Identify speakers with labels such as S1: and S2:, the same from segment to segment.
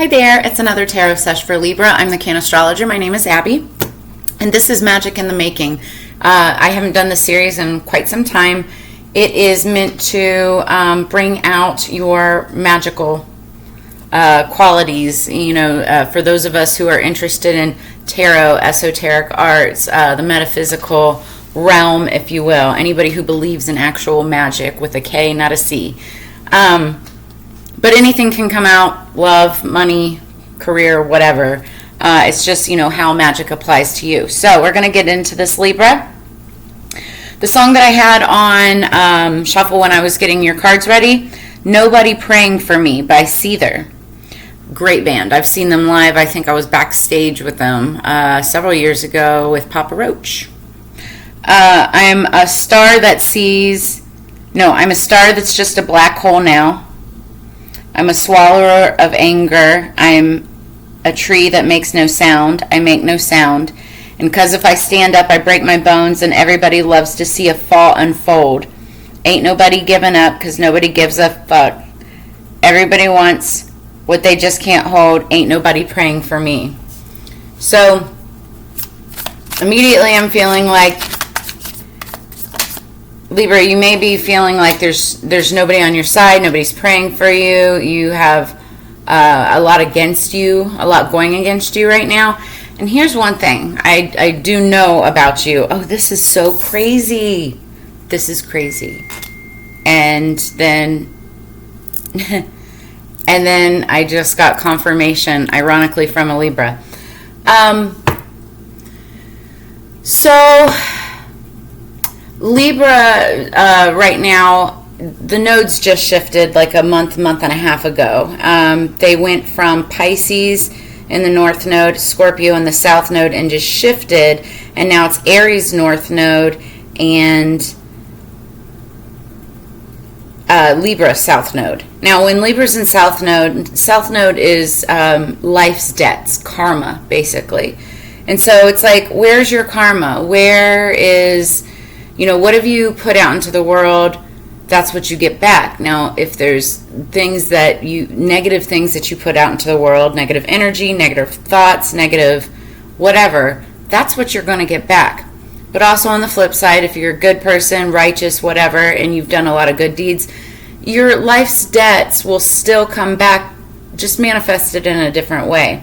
S1: Hi there, it's another tarot sesh for Libra. I'm the Cannastrologer. My name is Abby, and this is Magic in the Making. I haven't done this series in quite some time. It is meant to bring out your magical qualities, for those of us who are interested in tarot, esoteric arts, the metaphysical realm, if you will. Anybody who believes in actual magic with a K, not a C. But anything can come out, love, money, career, whatever. It's just, how magic applies to you. So we're going to get into this, Libra. The song that I had on shuffle when I was getting your cards ready, Nobody Praying for Me by Seether. Great band. I've seen them live. I think I was backstage with them several years ago with Papa Roach. I'm a star that I'm a star that's just a black hole now. I'm a swallower of anger. I'm a tree that makes no sound. I make no sound. And because if I stand up, I break my bones, and everybody loves to see a fall unfold. Ain't nobody giving up because nobody gives a fuck. Everybody wants what they just can't hold. Ain't nobody praying for me. So immediately I'm feeling like, Libra, you may be feeling like there's nobody on your side, nobody's praying for you, you have a lot against you, a lot going against you right now. And here's one thing I do know about you. Oh, this is so crazy. This is crazy. And then I just got confirmation, ironically, from a Libra. So Libra, right now, the nodes just shifted like a month and a half ago. They went from Pisces in the North Node, Scorpio in the South Node, and just shifted. And now it's Aries North Node and Libra South Node. Now, when Libra's in South Node is life's debts, karma, basically. And so it's like, where's your karma? Where is... what have you put out into the world? That's what you get back. Now, if there's negative things that you put out into the world, negative energy, negative thoughts, negative whatever, that's what you're going to get back. But also on the flip side, if you're a good person, righteous, whatever, and you've done a lot of good deeds, your life's debts will still come back, just manifested in a different way.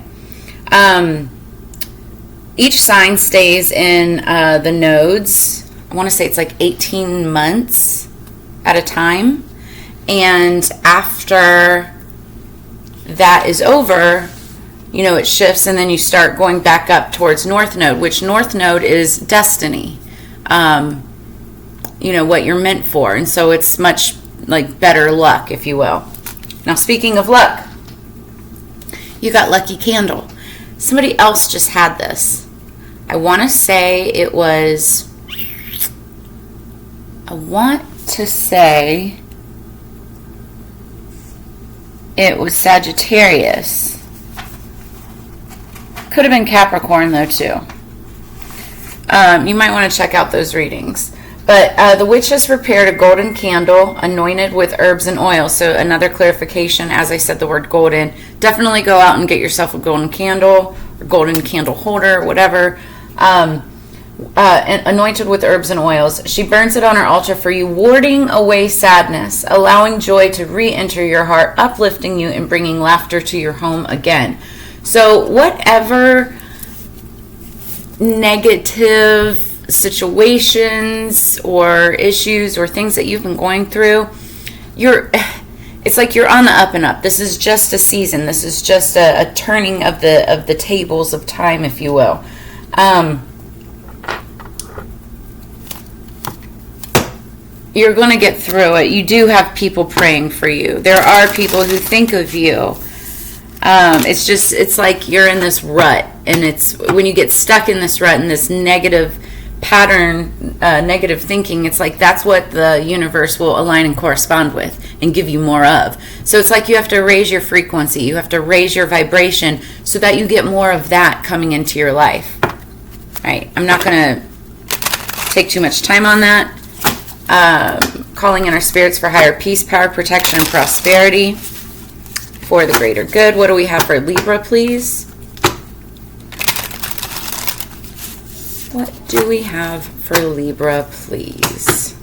S1: Each sign stays in the nodes. I want to say it's like 18 months at a time. And after that is over, it shifts, and then you start going back up towards North Node, which North Node is destiny. What you're meant for. And so it's much like better luck, if you will. Now, speaking of luck, you got Lucky Candle. Somebody else just had this. I want to say it was... it was Sagittarius. Could have been Capricorn, though, too. You might want to check out those readings. But the witch has prepared a golden candle anointed with herbs and oil. So another clarification, as I said the word golden, definitely go out and get yourself a golden candle or golden candle holder, whatever. Anointed with herbs and oils. She burns it on her altar for you, warding away sadness, allowing joy to re-enter your heart, uplifting you, and bringing laughter to your home again. So whatever negative situations or issues or things that you've been going through, it's like you're on the up and up. This is just a season. This is just a turning of the tables of time, if you will. You're going to get through it. You do have people praying for you. There are people who think of you. It's like you're in this rut, and it's when you get stuck in this rut and this negative pattern, negative thinking, it's like that's what the universe will align and correspond with and give you more of. So it's like you have to raise your frequency. You have to raise your vibration so that you get more of that coming into your life. All right. I'm not going to take too much time on that. Calling in our spirits for higher peace, power, protection, and prosperity. for the greater good. What do we have for Libra, please? What do we have for Libra, please?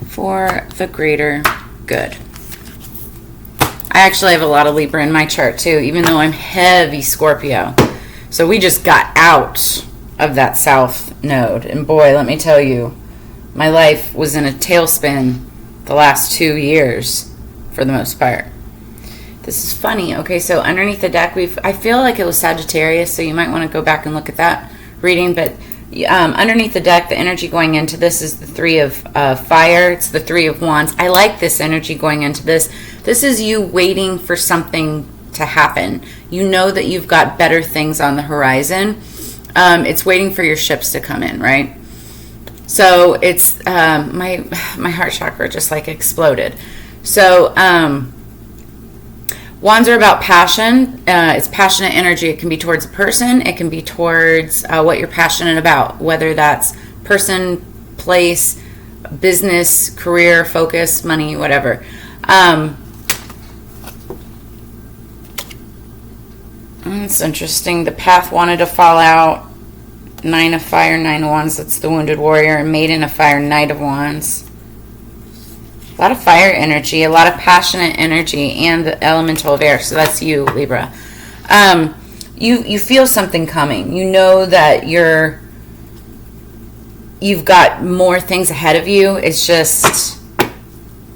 S1: For the greater good. I actually have a lot of Libra in my chart too, even though I'm heavy Scorpio. So we just got out of that South node. And boy, let me tell you, my life was in a tailspin the last 2 years for the most part. This is funny. Okay, so underneath the deck, I feel like it was Sagittarius, so you might want to go back and look at that reading. But underneath the deck, the energy going into this is the Three of Fire. It's the Three of Wands. I like this energy going into this. This is you waiting for something to happen. You know that you've got better things on the horizon. It's waiting for your ships to come in, right? So it's my heart chakra just like exploded. So wands are about passion. It's passionate energy. It can be towards a person. It can be towards what you're passionate about, whether that's person, place, business, career, focus, money, whatever. It's interesting. The path wanted to fall out. Nine of Fire, Nine of Wands. That's the Wounded Warrior. And Maiden of Fire, Knight of Wands. A lot of fire energy, a lot of passionate energy, and the elemental of air. So that's you, Libra. You feel something coming. You know that you've got more things ahead of you. It's just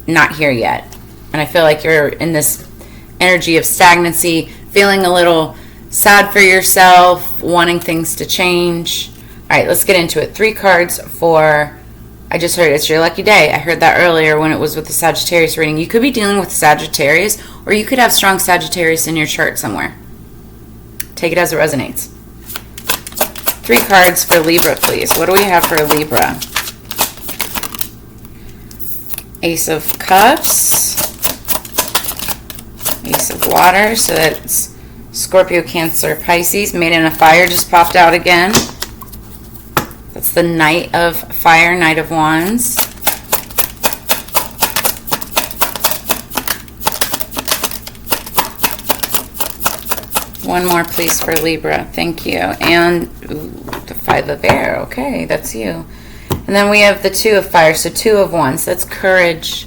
S1: not here yet. And I feel like you're in this energy of stagnancy, feeling a little sad for yourself, wanting things to change. All right, let's get into it. 3 cards for... I just heard it's your lucky day. I heard that earlier when it was with the Sagittarius reading. You could be dealing with Sagittarius, or you could have strong Sagittarius in your chart somewhere. Take it as it resonates. 3 cards for Libra, please. What do we have for Libra? Ace of Cups. Ace of Water. So that's Scorpio, Cancer, Pisces. Maiden of Fire just popped out again. That's the Knight of Fire, Knight of Wands. One more, please, for Libra. Thank you. And the 5 of Air. Okay, that's you. And then we have the 2 of Fire, so 2 of Wands. That's courage.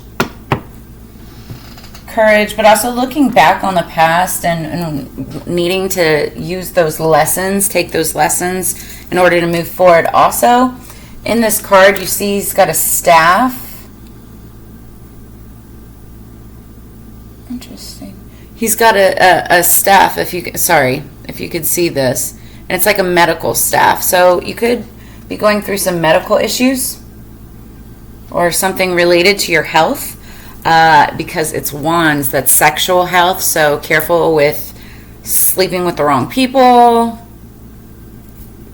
S1: Courage, but also looking back on the past and needing to use those lessons, take those lessons in order to move forward. Also, in this card, you see he's got a staff. Interesting. He's got a staff, if you could see this. And it's like a medical staff. So you could be going through some medical issues or something related to your health. Because it's wands, that's sexual health, so careful with sleeping with the wrong people.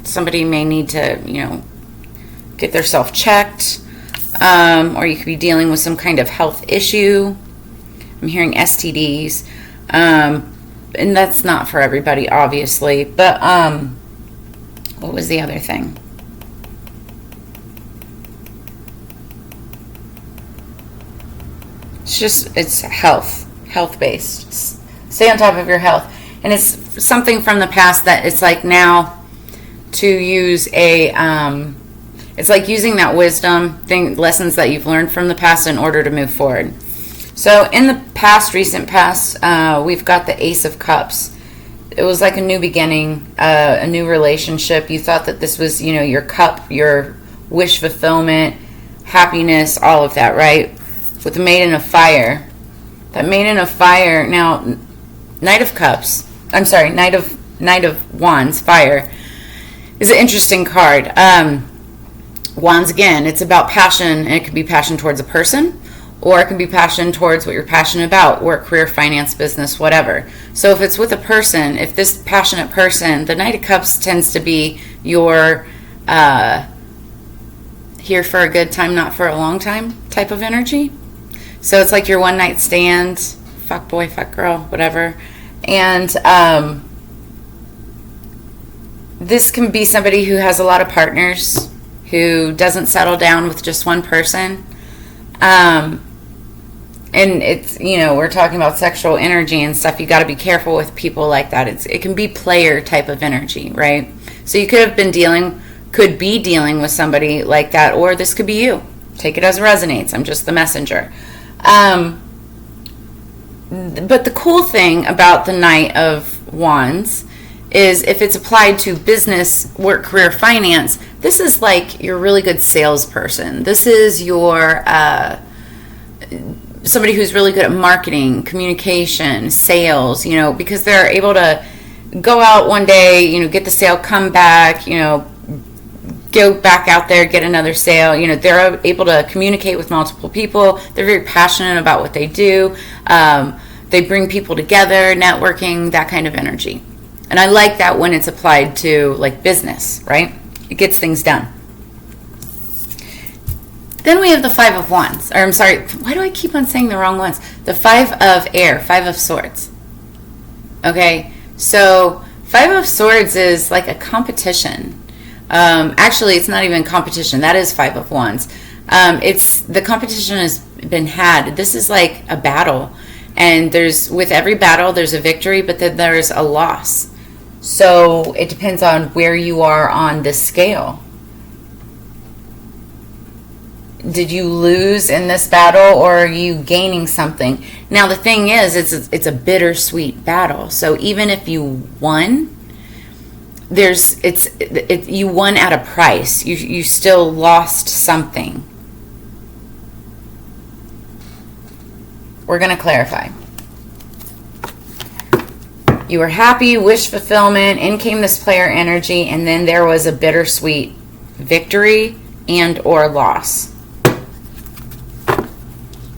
S1: Somebody may need to, get their self checked, or you could be dealing with some kind of health issue. I'm hearing STDs, and that's not for everybody, obviously. But what was the other thing? It's health based. Stay on top of your health. And it's something from the past that it's like now to use it's like using that wisdom lessons that you've learned from the past in order to move forward. So in the recent past, we've got the Ace of Cups. It was like a new beginning, a new relationship. You thought that this was, your cup, your wish fulfillment, happiness, all of that, right? With the Maiden of Fire. That Maiden of Fire, now, Knight of Wands, Fire, is an interesting card. Wands, again, it's about passion, and it could be passion towards a person, or it can be passion towards what you're passionate about, work, career, finance, business, whatever. So if it's with a person, if this passionate person, the Knight of Cups tends to be your here for a good time, not for a long time type of energy. So it's like your one night stand, fuck boy, fuck girl, whatever. And This can be somebody who has a lot of partners, who doesn't settle down with just one person. And it's, we're talking about sexual energy and stuff. You got to be careful with people like that. It can be player type of energy, right? So you could be dealing with somebody like that, or this could be you. Take it as it resonates. I'm just the messenger. But the cool thing about the Knight of Wands is if it's applied to business, work, career, finance, this is like your really good salesperson. This is your somebody who's really good at marketing, communication, sales, because they're able to go out one day, get the sale, come back, go back out there, get another sale. They're able to communicate with multiple people. They're very passionate about what they do. They bring people together, networking, that kind of energy. And I like that when it's applied to like business, right? It gets things done. Then we have the Five of Wands. Or I'm sorry, why do I keep on saying the wrong ones? The Five of Air, Five of Swords. Okay, so Five of Swords is like a competition. Actually, it's not even competition. That is Five of Wands. The competition has been had. This is like a battle. And with every battle, there's a victory, but then there's a loss. So it depends on where you are on this scale. Did you lose in this battle, or are you gaining something? Now the thing is, it's a bittersweet battle. So even if you won, you won at a price. You still lost something. We're going to clarify. You were happy, wish fulfillment, in came this player energy, and then there was a bittersweet victory and or loss.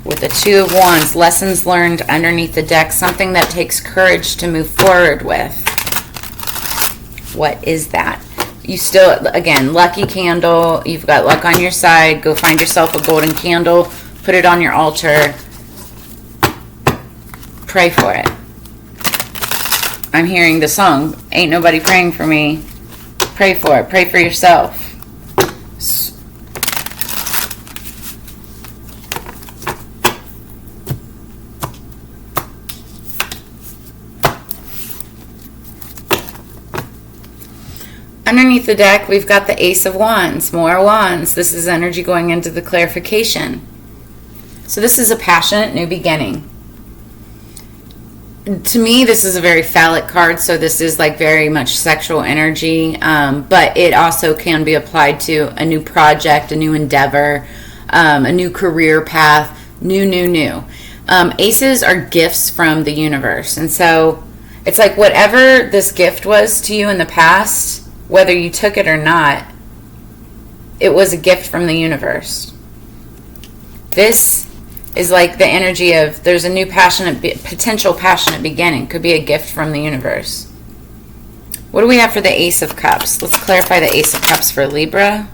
S1: With the Two of Wands, lessons learned underneath the deck, something that takes courage to move forward with. What is that? You still, again, lucky candle. You've got luck on your side. Go find yourself a golden candle. Put it on your altar. Pray for it. I'm hearing the song, Ain't Nobody Praying for Me. Pray for it. Pray for yourself. Underneath the deck, we've got the Ace of Wands, more wands. This is energy going into the clarification. So this is a passionate new beginning. To me, this is a very phallic card, so this is like very much sexual energy, but it also can be applied to a new project, a new endeavor, a new career path, new. Aces are gifts from the universe, and so it's like whatever this gift was to you in the past, whether you took it or not, it was a gift from the universe. This is like the energy of there's a new potential passionate beginning. Could be a gift from the universe. What do we have for the Ace of Cups? Let's clarify the Ace of Cups for Libra.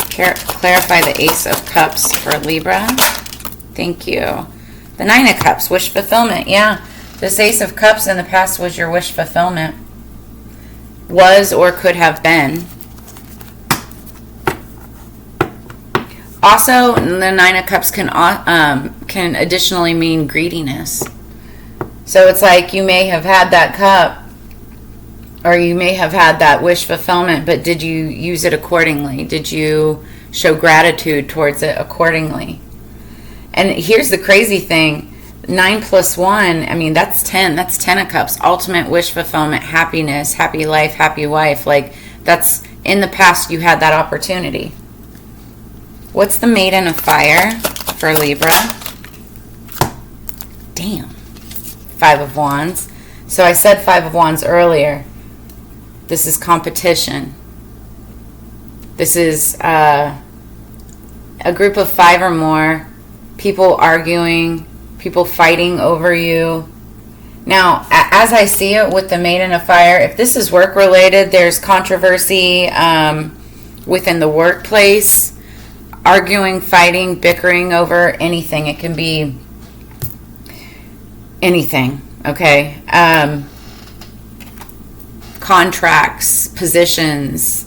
S1: Clarify the Ace of Cups for Libra. Thank you. The Nine of Cups, wish fulfillment. Yeah, this Ace of Cups in the past was your wish fulfillment. Was or could have been. Also, the Nine of Cups can additionally mean greediness. So it's like you may have had that cup, or you may have had that wish fulfillment, but did you use it accordingly? Did you show gratitude towards it accordingly? And here's the crazy thing. 9 plus 1, I mean, that's 10. That's 10 of Cups. Ultimate wish fulfillment, happiness, happy life, happy wife. Like, that's in the past you had that opportunity. What's the Maiden of Fire for Libra? Damn. 5 of Wands. So I said 5 of Wands earlier. This is competition. This is a group of 5 or more, people arguing, people fighting over you. Now, as I see it with the Maiden of Fire, if this is work-related, there's controversy within the workplace. Arguing, fighting, bickering over anything. It can be anything, okay? contracts, positions,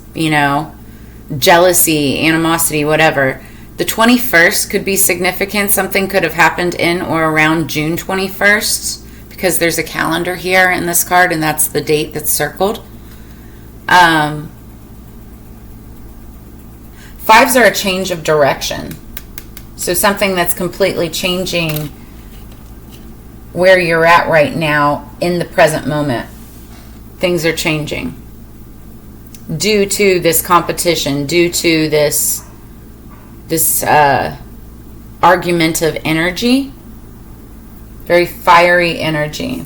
S1: jealousy, animosity, whatever. The 21st could be significant. Something could have happened in or around June 21st, because there's a calendar here in this card, and that's the date that's circled. Fives are a change of direction. So something that's completely changing where you're at right now in the present moment. Things are changing due to this competition, due to this argumentative energy, very fiery energy.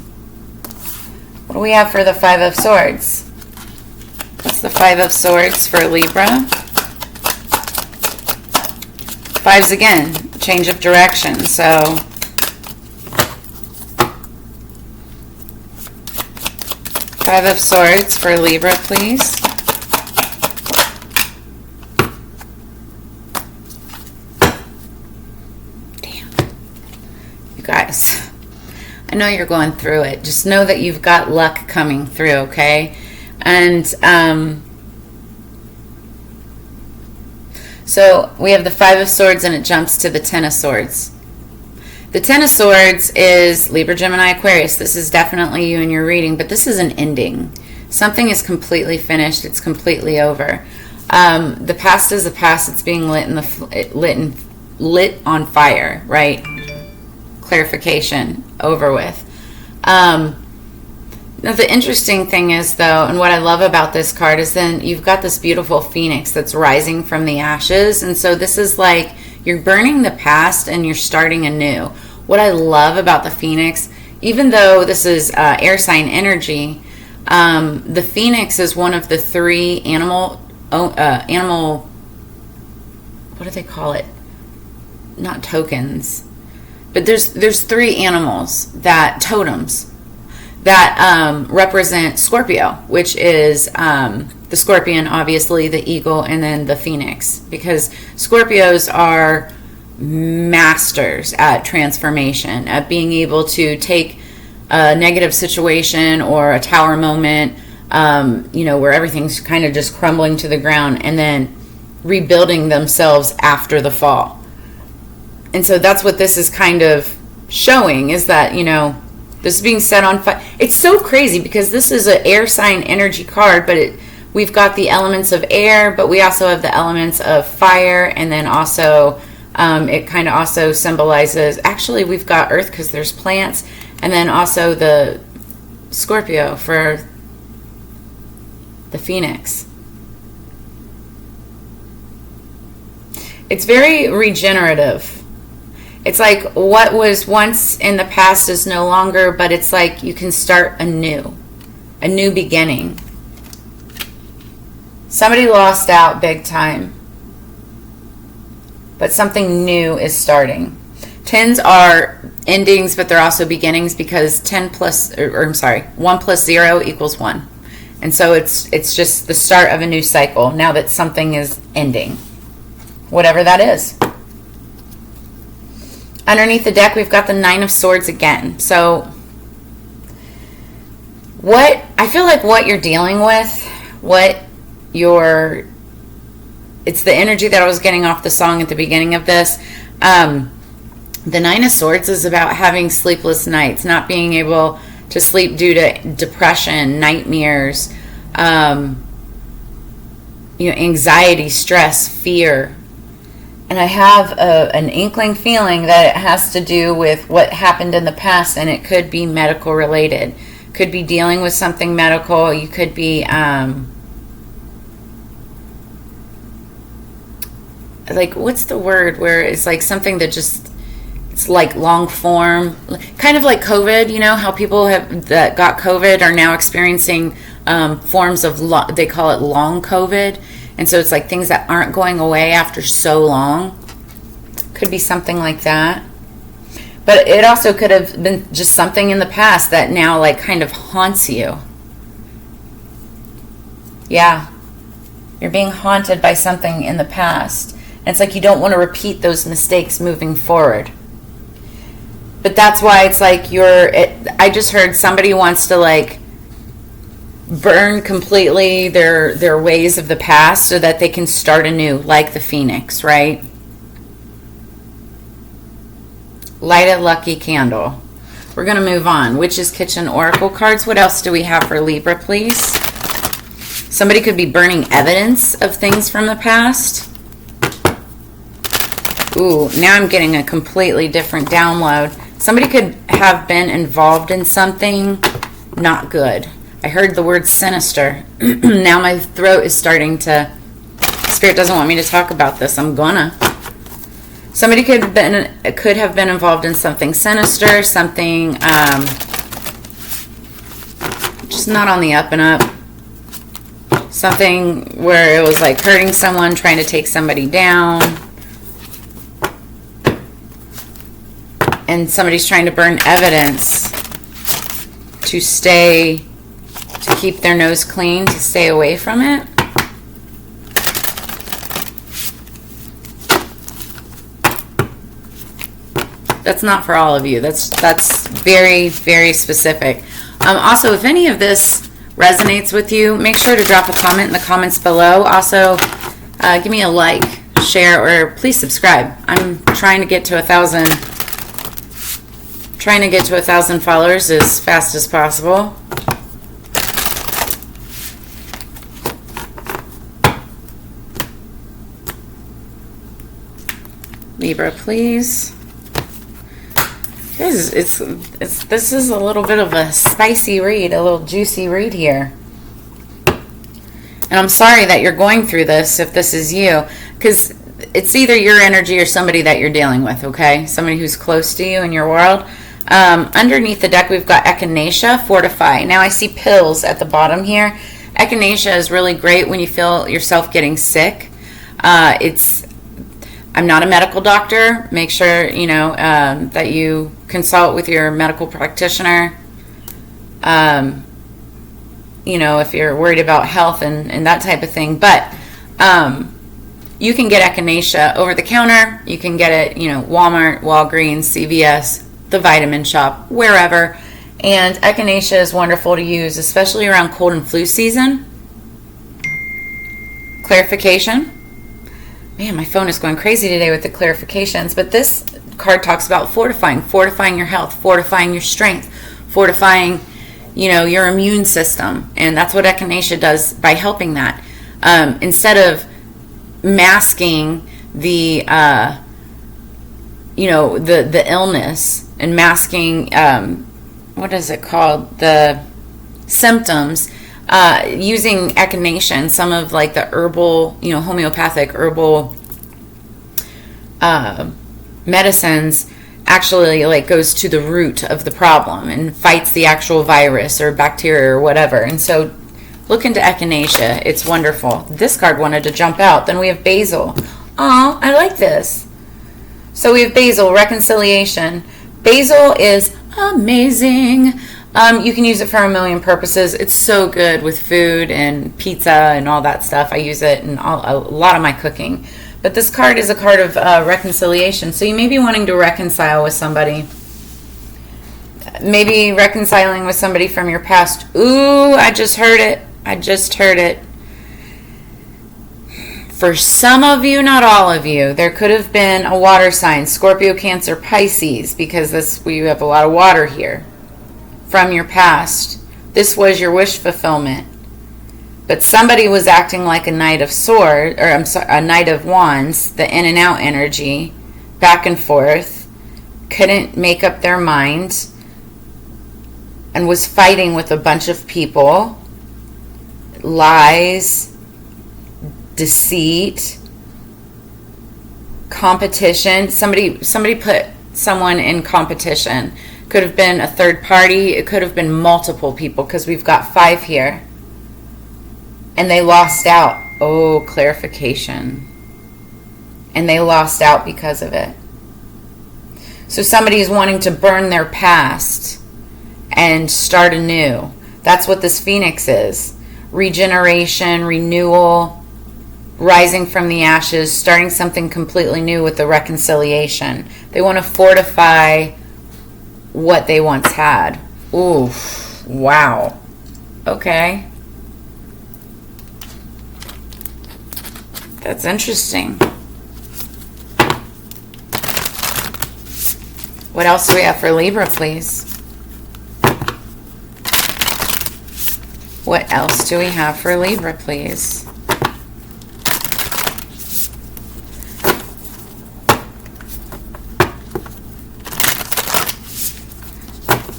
S1: What do we have for the Five of Swords? What's the Five of Swords for Libra? Fives again, change of direction. So Five of Swords for Libra, please. Damn. You guys, I know you're going through it. Just know that you've got luck coming through, okay? And so we have the Five of Swords, and it jumps to the Ten of Swords. The Ten of Swords is Libra, Gemini, Aquarius. This is definitely you in your reading, but this is an ending. Something is completely finished. It's completely over. The past is the past. It's being lit on fire, right? Clarification, over with. Now the interesting thing is, though, and what I love about this card is then you've got this beautiful phoenix that's rising from the ashes. And so this is like you're burning the past and you're starting anew. What I love about the phoenix, even though this is air sign energy, the phoenix is one of the three animal, what do they call it? Not tokens, but there's three animals, that totems, that represent Scorpio, which is the scorpion, obviously, the eagle, and then the phoenix. Because Scorpios are masters at transformation, at being able to take a negative situation or a tower moment, where everything's kind of just crumbling to the ground, and then rebuilding themselves after the fall. And so that's what this is kind of showing, is that, this is being set on fire. It's so crazy because this is an air sign energy card, but we've got the elements of air, but we also have the elements of fire, and then also it kind of also symbolizes, actually we've got earth because there's plants, and then also the Scorpio for the phoenix. It's very regenerative. It's like what was once in the past is no longer, but it's like you can start anew, a new beginning. Somebody lost out big time, but something new is starting. Tens are endings, but they're also beginnings, because 1 plus 0 equals 1. And so it's just the start of a new cycle now that something is ending, whatever that is. Underneath the deck, we've got the Nine of Swords again. So I feel like what you're dealing with, it's the energy that I was getting off the song at the beginning of this. The Nine of Swords is about having sleepless nights, not being able to sleep due to depression, nightmares, anxiety, stress, fear. And I have an inkling feeling that it has to do with what happened in the past, and it could be medical related. Could be dealing with something medical. You could be what's the word where it's like something that just, it's like long form, kind of like COVID. How people that got COVID are now experiencing forms of they call it long COVID. And so it's like things that aren't going away after so long. Could be something like that. But it also could have been just something in the past that now like kind of haunts you. Yeah. You're being haunted by something in the past. And it's like you don't want to repeat those mistakes moving forward. But that's why it's like I just heard somebody wants to burn completely their ways of the past so that they can start anew, like the phoenix, right? Light a lucky candle. We're going to move on. Witch's Kitchen Oracle cards. What else do we have for Libra, please? Somebody could be burning evidence of things from the past. Ooh, now I'm getting a completely different download. Somebody could have been involved in something not good. I heard the word sinister. Now my throat is starting to... Spirit doesn't want me to talk about this. I'm gonna. Somebody could have been involved in something sinister, something just not on the up and up. Something where it was like hurting someone, trying to take somebody down. And somebody's trying to burn evidence to keep their nose clean, to stay away from it. That's not for all of you. That's very, very specific. Also, if any of this resonates with you, make sure to drop a comment in the comments below. Also, give me a like, share, or please subscribe. I'm trying to get to 1,000. Trying to get to 1,000 followers as fast as possible. Libra, please. This is a little bit of a spicy read, a little juicy read here. And I'm sorry that you're going through this if this is you, because it's either your energy or somebody that you're dealing with, okay? Somebody who's close to you in your world. Underneath the deck, we've got Echinacea, Fortify. Now I see pills at the bottom here. Echinacea is really great when you feel yourself getting sick. I'm not a medical doctor. Make sure, that you consult with your medical practitioner. If you're worried about health and that type of thing. But you can get Echinacea over the counter. You can get it, Walmart, Walgreens, CVS, the vitamin shop, wherever. And Echinacea is wonderful to use, especially around cold and flu season. Clarification. Man, my phone is going crazy today with the clarifications. But this card talks about fortifying your health, fortifying your strength, fortifying, your immune system. And that's what Echinacea does by helping that. Instead of masking the illness and masking, what is it called? The symptoms. Using Echinacea and some of like the herbal, homeopathic herbal medicines actually like goes to the root of the problem and fights the actual virus or bacteria or whatever. And so look into Echinacea. It's wonderful. This card wanted to jump out. Then we have Basil. Oh, I like this. So we have Basil, reconciliation. Basil is amazing. You can use it for a million purposes. It's so good with food and pizza and all that stuff. I use it in a lot of my cooking. But this card is a card of reconciliation. So you may be wanting to reconcile with somebody. Maybe reconciling with somebody from your past. Ooh, I just heard it. For some of you, not all of you, there could have been a water sign, Scorpio, Cancer, Pisces, because we have a lot of water here. From your past. This was your wish fulfillment. But somebody was acting like a Knight of Swords, or a Knight of Wands, the in and out energy, back and forth, couldn't make up their mind, and was fighting with a bunch of people. Lies, deceit, competition. Somebody put someone in competition. Could have been a third party. It could have been multiple people because we've got 5 here. And they lost out. Oh, clarification. And they lost out because of it. So somebody is wanting to burn their past and start anew. That's what this Phoenix is. Regeneration, renewal, rising from the ashes, starting something completely new with the reconciliation. They want to fortify what they once had. Ooh, wow. Okay. That's interesting. What else do we have for Libra, please? What else do we have for Libra, please?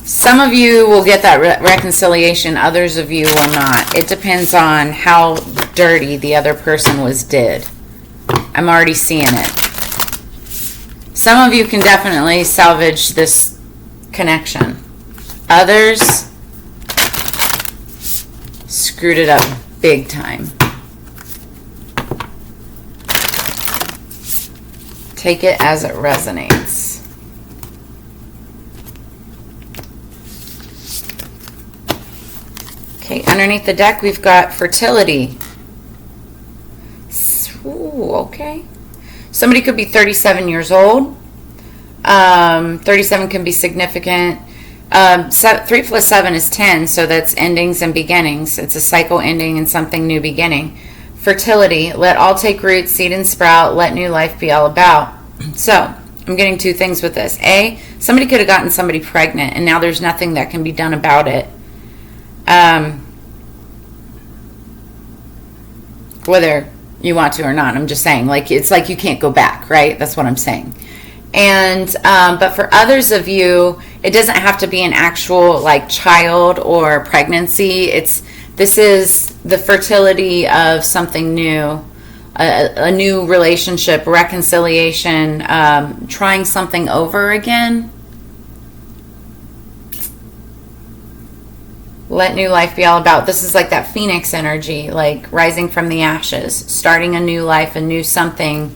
S1: Some of you will get that reconciliation, others of you will not. It depends on how dirty the other person did. I'm already seeing it. Some of you can definitely salvage this connection. Others screwed it up big time. Take it as it resonates. Okay, underneath the deck we've got fertility. Ooh, okay. Somebody could be 37 years old. 37 can be significant. 3 plus 7 is 10, so that's endings and beginnings. It's a cycle ending and something new beginning. Fertility, let all take root, seed and sprout, let new life be all about. So, I'm getting two things with this. A, somebody could have gotten somebody pregnant, and now there's nothing that can be done about it. Whether you want to or not, I'm just saying, like, it's like you can't go back, right? That's what I'm saying. And but for others of you, it doesn't have to be an actual like child or pregnancy. This is the fertility of something new, a new relationship, reconciliation, trying something over again. Let new life be all about. This is like that phoenix energy, like rising from the ashes, starting a new life, a new something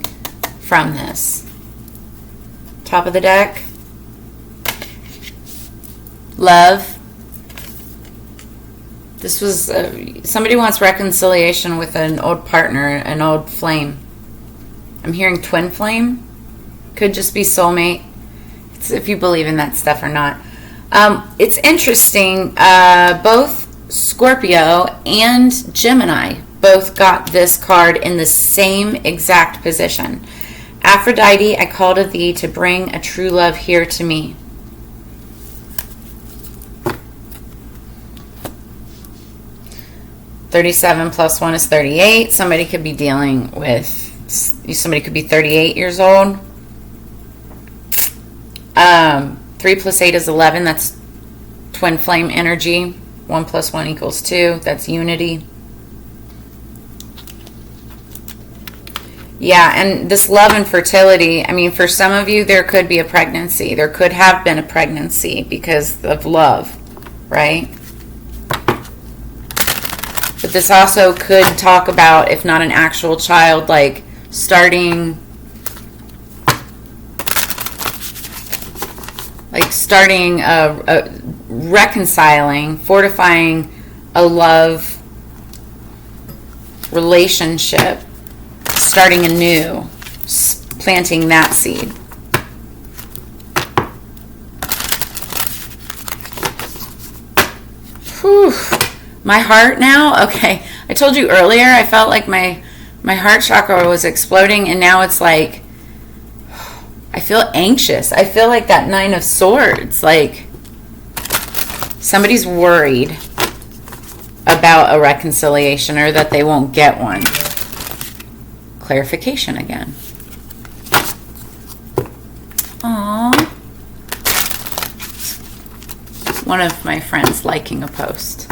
S1: from this. Top of the deck. Love. This was, somebody wants reconciliation with an old partner, an old flame. I'm hearing twin flame. Could just be soulmate. It's if you believe in that stuff or not. It's interesting, both Scorpio and Gemini both got this card in the same exact position. Aphrodite, I call to thee to bring a true love here to me. $37 plus 1 is 38. Somebody could be dealing with, somebody could be 38 years old. 3 plus 8 is 11. That's twin flame energy. 1 plus 1 equals 2. That's unity. Yeah, and this love and fertility, I mean, for some of you, there could be a pregnancy. There could have been a pregnancy because of love, right? But this also could talk about, if not an actual child, like starting reconciling, fortifying a love relationship, starting anew, planting that seed. Whew. My heart now, okay, I told you earlier I felt like my heart chakra was exploding, and now it's like I feel anxious. I feel like that 9 of Swords, like somebody's worried about a reconciliation or that they won't get one. Clarification again. Aww. One of my friends liking a post.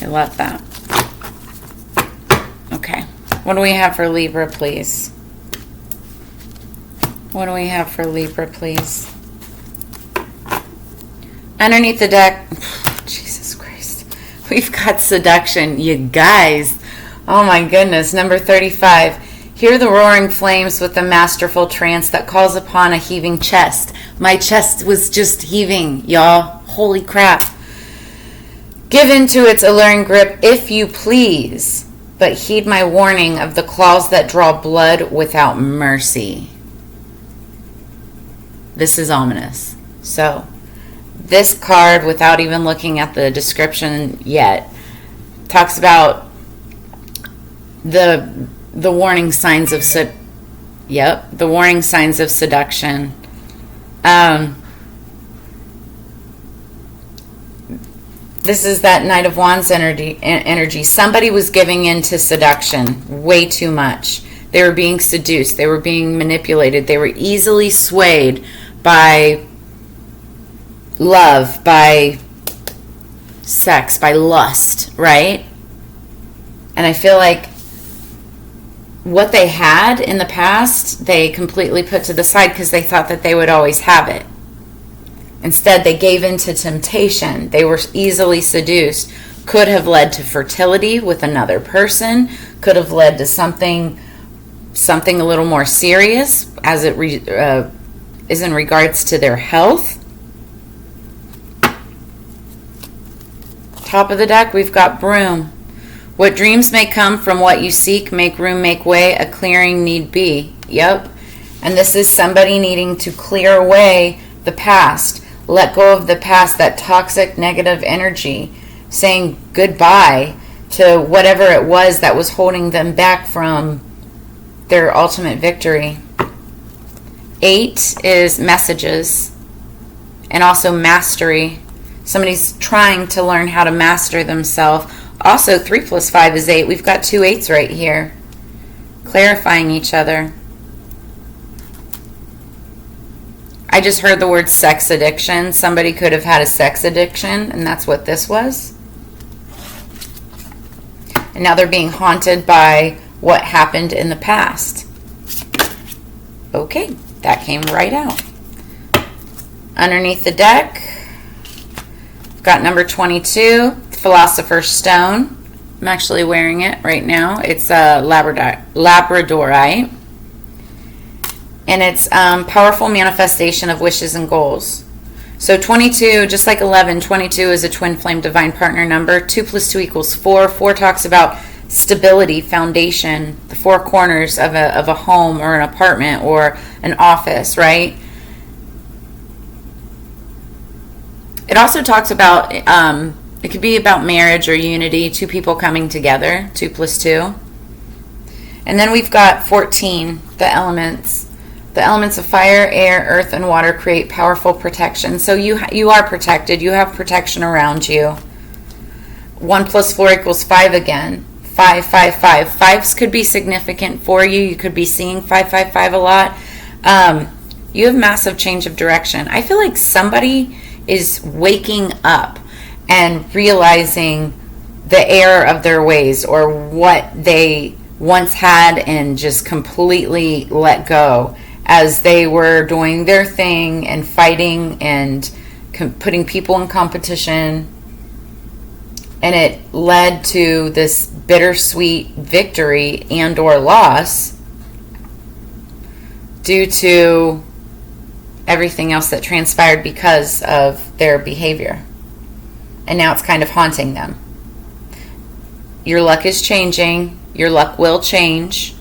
S1: I love that. Okay. What do we have for Libra, please? What do we have for Libra, please? Underneath the deck, Jesus Christ, we've got seduction, you guys. Oh my goodness, number 35. Hear the roaring flames with a masterful trance that calls upon a heaving chest. My chest was just heaving, y'all. Holy crap. Give in to its alluring grip if you please, but heed my warning of the claws that draw blood without mercy. This is ominous. So, this card, without even looking at the description yet, talks about the warning signs of the warning signs of seduction. This is that Knight of Wands energy. Somebody was giving in to seduction way too much. They were being seduced. They were being manipulated. They were easily swayed by love, by sex, by lust, right? And I feel like what they had in the past, they completely put to the side because they thought that they would always have it. Instead, they gave in to temptation. They were easily seduced. Could have led to fertility with another person. Could have led to something a little more serious as it is in regards to their health. Top of the deck, we've got Broom. What dreams may come from what you seek, make room, make way, a clearing need be. Yep. And this is somebody needing to clear away the past. Let go of the past, that toxic, negative energy. Saying goodbye to whatever it was that was holding them back from their ultimate victory. 8 is messages and also mastery. Somebody's trying to learn how to master themselves. Also, 3 plus 5 is 8. We've got 2 8s right here. Clarifying each other. I just heard the word sex addiction. Somebody could have had a sex addiction, and that's what this was. And now they're being haunted by what happened in the past. Okay, that came right out. Underneath the deck, we've got number 22, Philosopher's Stone. I'm actually wearing it right now. It's a Labradorite. And it's powerful manifestation of wishes and goals. So 22, just like 11, 22 is a twin flame divine partner number. 2 plus 2 equals 4. 4 talks about stability, foundation, the 4 corners of a home or an apartment or an office, right? It also talks about, it could be about marriage or unity, 2 people coming together, 2 plus 2. And then we've got 14, the elements. The elements of fire, air, earth, and water create powerful protection. So you are protected. You have protection around you. 1 plus 4 equals 5 again. 5, 5, 5. 5s could be significant for you. You could be seeing 5, 5, 5 a lot. You have massive change of direction. I feel like somebody is waking up and realizing the error of their ways or what they once had and just completely let go as they were doing their thing and fighting and putting people in competition. And it led to this bittersweet victory and or loss due to everything else that transpired because of their behavior. And now it's kind of haunting them. Your luck is changing. Your luck will change.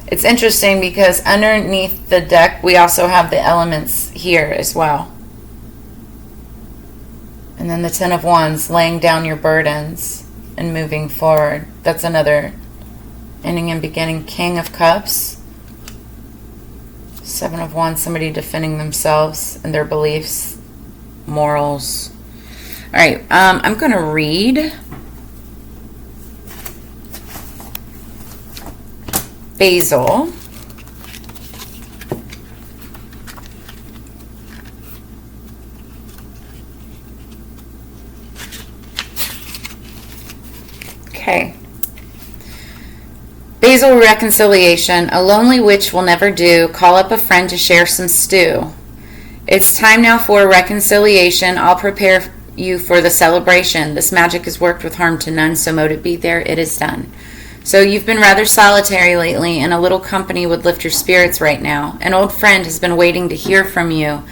S1: It's interesting because underneath the deck, we also have the elements here as well. And then the 10 of Wands, laying down your burdens and moving forward. That's another ending and beginning. King of Cups. 7 of Wands, somebody defending themselves and their beliefs, morals. All right, I'm going to read Basil. Okay. Basil reconciliation. A lonely witch will never do. Call up a friend to share some stew. It's time now for reconciliation. I'll prepare you for the celebration. This magic has worked with harm to none, so mote it be there. It is done. So you've been rather solitary lately, and a little company would lift your spirits right now. An old friend has been waiting to hear from you,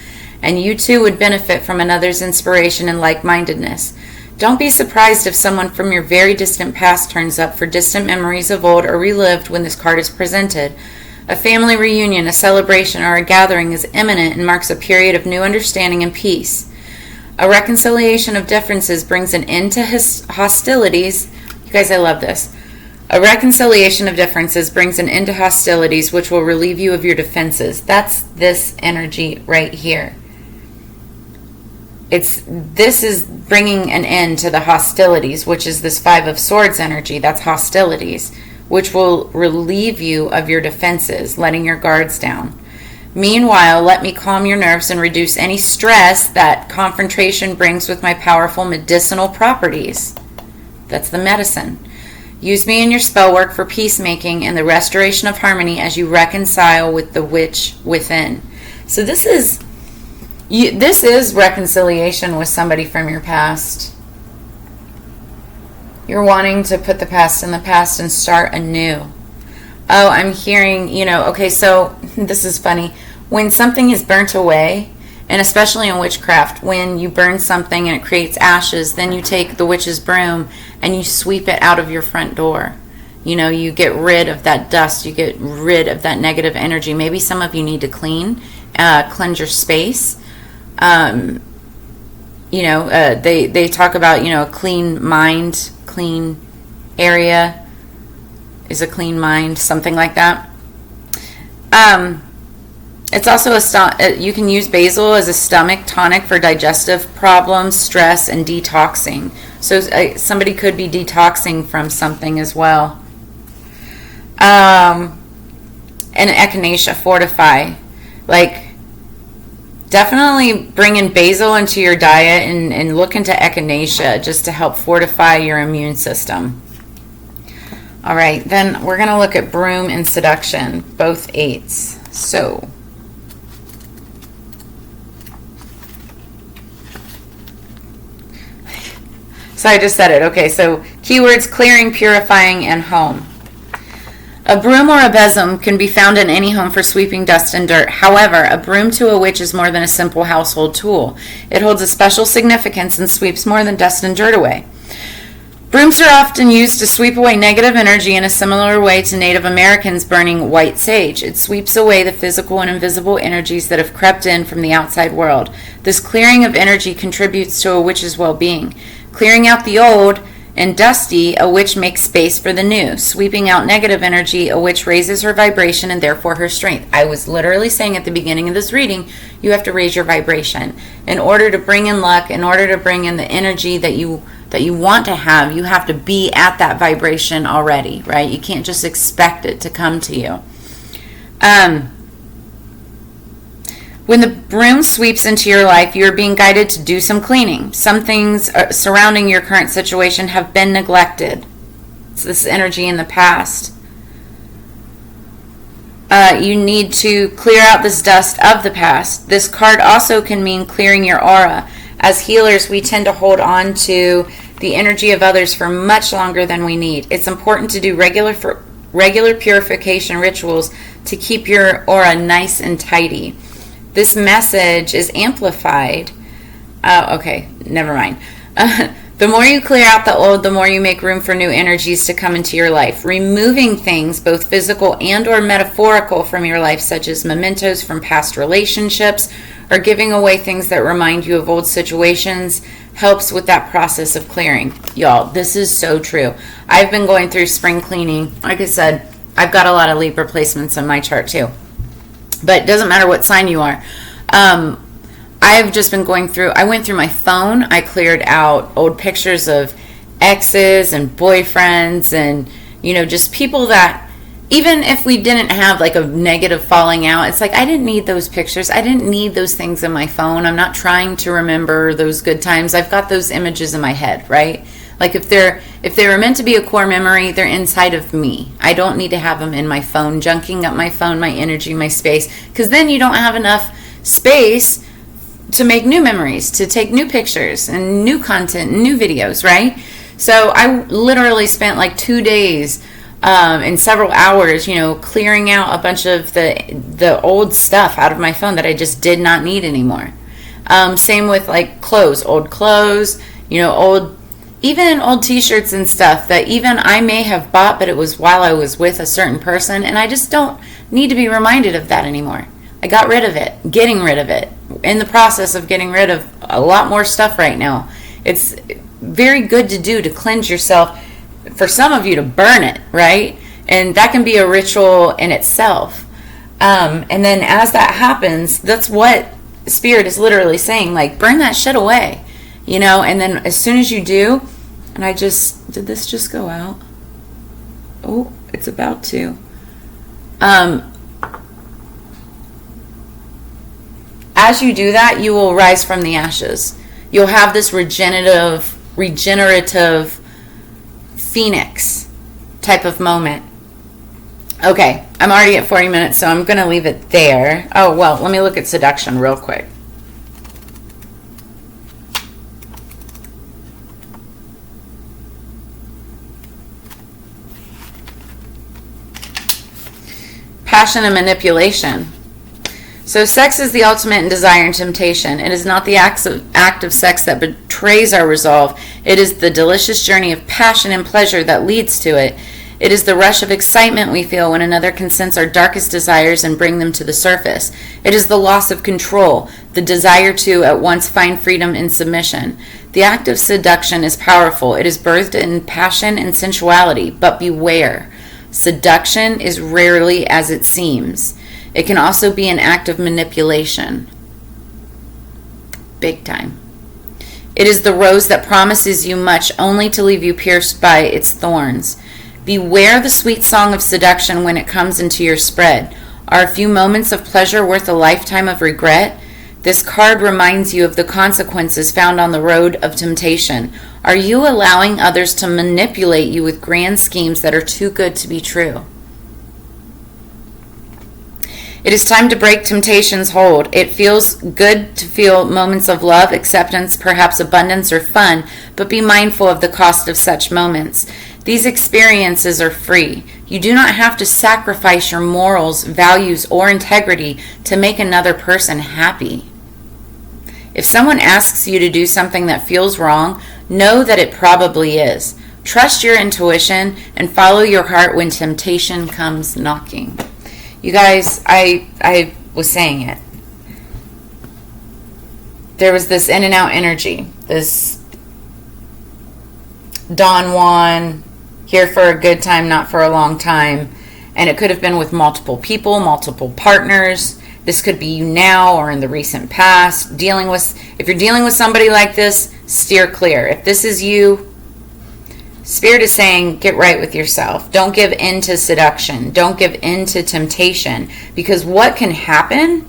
S1: and you too would benefit from another's inspiration and like-mindedness. Don't be surprised if someone from your very distant past turns up for distant memories of old or relived when this card is presented. A family reunion, a celebration, or a gathering is imminent and marks a period of new understanding and peace. A reconciliation of differences brings an end to hostilities. You guys, I love this. A reconciliation of differences brings an end to hostilities, which will relieve you of your defenses. That's this energy right here. This is bringing an end to the hostilities, which is this Five of Swords energy. That's hostilities, which will relieve you of your defenses, letting your guards down. Meanwhile, let me calm your nerves and reduce any stress that confrontation brings with my powerful medicinal properties. That's the medicine. Use me in your spell work for peacemaking and the restoration of harmony as you reconcile with the witch within. So this is reconciliation with somebody from your past. You're wanting to put the past in the past and start anew. Oh, I'm hearing, okay, so this is funny. When something is burnt away, and especially in witchcraft, when you burn something and it creates ashes, then you take the witch's broom and you sweep it out of your front door. You get rid of that dust. You get rid of that negative energy. Maybe some of you need to cleanse your space. They talk about, a clean mind, clean area is a clean mind, something like that. It's also you can use basil as a stomach tonic for digestive problems, stress, and detoxing. So somebody could be detoxing from something as well. And echinacea, fortify. Definitely bring in basil into your diet and look into echinacea just to help fortify your immune system. All right, then we're going to look at broom and seduction, both 8s. So I just said it. Okay, so keywords: clearing, purifying, and home. A broom or a besom can be found in any home for sweeping dust and dirt. However, a broom to a witch is more than a simple household tool. It holds a special significance and sweeps more than dust and dirt away. Brooms are often used to sweep away negative energy in a similar way to Native Americans burning white sage. It sweeps away the physical and invisible energies that have crept in from the outside world. This clearing of energy contributes to a witch's well-being. Clearing out the old and dusty, a witch makes space for the new. Sweeping out negative energy, a witch raises her vibration and therefore her strength. I was literally saying at the beginning of this reading, you have to raise your vibration. In order to bring in luck, in order to bring in the energy that you want to have, you have to be at that vibration already, right? You can't just expect it to come to you. When the broom sweeps into your life, you are being guided to do some cleaning. Some things surrounding your current situation have been neglected. So this is energy in the past. You need to clear out this dust of the past. This card also can mean clearing your aura. As healers, we tend to hold on to the energy of others for much longer than we need. It's important to do regular purification rituals to keep your aura nice and tidy. This message is amplified. Okay, never mind. The more you clear out the old, the more you make room for new energies to come into your life. Removing things, both physical and or metaphorical, from your life, such as mementos from past relationships, or giving away things that remind you of old situations, helps with that process of clearing. Y'all, this is so true. I've been going through spring cleaning. Like I said, I've got a lot of Libra placements in my chart too. But it doesn't matter what sign you are. I've just been going through, I went through my phone. I cleared out old pictures of exes and boyfriends and, just people that, even if we didn't have like a negative falling out, it's like I didn't need those pictures. I didn't need those things in my phone. I'm not trying to remember those good times. I've got those images in my head, right? Like if they were meant to be a core memory, they're inside of me. I don't need to have them in my phone, junking up my phone, my energy, my space, because then you don't have enough space to make new memories, to take new pictures and new content and new videos, right? So I literally spent like 2 days and several hours, clearing out a bunch of the old stuff out of my phone that I just did not need anymore. Same with like clothes, old clothes, even old t-shirts and stuff that even I may have bought, but it was while I was with a certain person, and I just don't need to be reminded of that anymore. I got rid of it, getting rid of it. in the process of getting rid of a lot more stuff right now. It's very good to do, to cleanse yourself. For some of you, to burn it, right? And that can be a ritual in itself. And then as that happens, that's what Spirit is literally saying, like, burn that shit away, you know? And then as soon as you do, and did this just go out? Oh, it's about to. As you do that, you will rise from the ashes. You'll have this regenerative phoenix type of moment. Okay, I'm already at 40 minutes, so I'm going to leave it there. Oh, well, let me look at seduction real quick. Passion and manipulation. So sex is the ultimate in desire and temptation. It is not the act of sex that betrays our resolve. It is the delicious journey of passion and pleasure that leads to it. It is the rush of excitement we feel when another can sense our darkest desires and bring them to the surface. It is the loss of control, the desire to at once find freedom in submission. The act of seduction is powerful. It is birthed in passion and sensuality, but beware. Seduction is rarely as it seems. It can also be an act of manipulation. Big time. It is the rose that promises you much only to leave you pierced by its thorns. Beware the sweet song of seduction when it comes into your spread. Are a few moments of pleasure worth a lifetime of regret? This card reminds you of the consequences found on the road of temptation. Are you allowing others to manipulate you with grand schemes that are too good to be true? It is time to break temptation's hold. It feels good to feel moments of love, acceptance, perhaps abundance or fun, but be mindful of the cost of such moments. These experiences are free. You do not have to sacrifice your morals, values, or integrity to make another person happy. If someone asks you to do something that feels wrong, know that it probably is. Trust your intuition and follow your heart when temptation comes knocking. You guys, I was saying it. There was this in and out energy, this Don Juan, here for a good time, not for a long time. And it could have been with multiple people, multiple partners. This could be you now or in the recent past. If you're dealing with somebody like this, steer clear. If this is you, Spirit is saying, get right with yourself. Don't give in to seduction. Don't give in to temptation. Because what can happen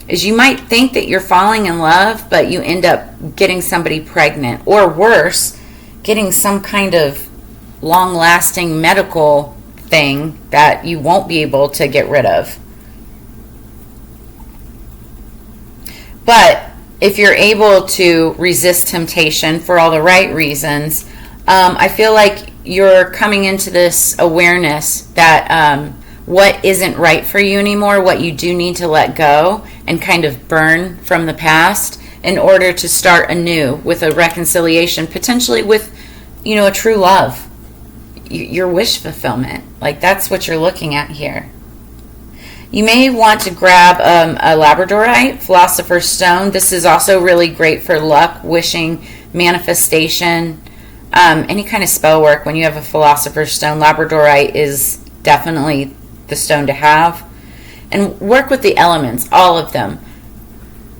S1: is you might think that you're falling in love, but you end up getting somebody pregnant. Or worse, getting some kind of long-lasting medical thing that you won't be able to get rid of. But if you're able to resist temptation for all the right reasons, I feel like you're coming into this awareness that what isn't right for you anymore, what you do need to let go and kind of burn from the past in order to start anew with a reconciliation, potentially with, a true love, your wish fulfillment. Like, that's what you're looking at here. You may want to grab a labradorite, philosopher's stone. This is also really great for luck, wishing, manifestation, any kind of spell work. When you have a philosopher's stone, labradorite is definitely the stone to have. And work with the elements, all of them.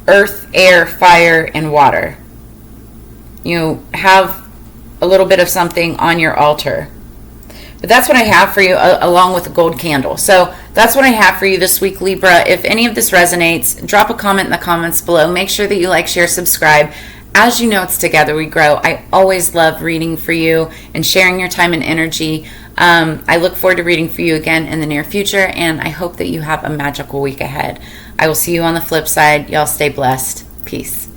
S1: Earth, air, fire, and water. You have a little bit of something on your altar. But that's what I have for you, along with a gold candle. So that's what I have for you this week, Libra. If any of this resonates, drop a comment in the comments below. Make sure that you like, share, subscribe. As you know, it's Together We Grow. I always love reading for you and sharing your time and energy. I look forward to reading for you again in the near future, and I hope that you have a magical week ahead. I will see you on the flip side. Y'all stay blessed. Peace.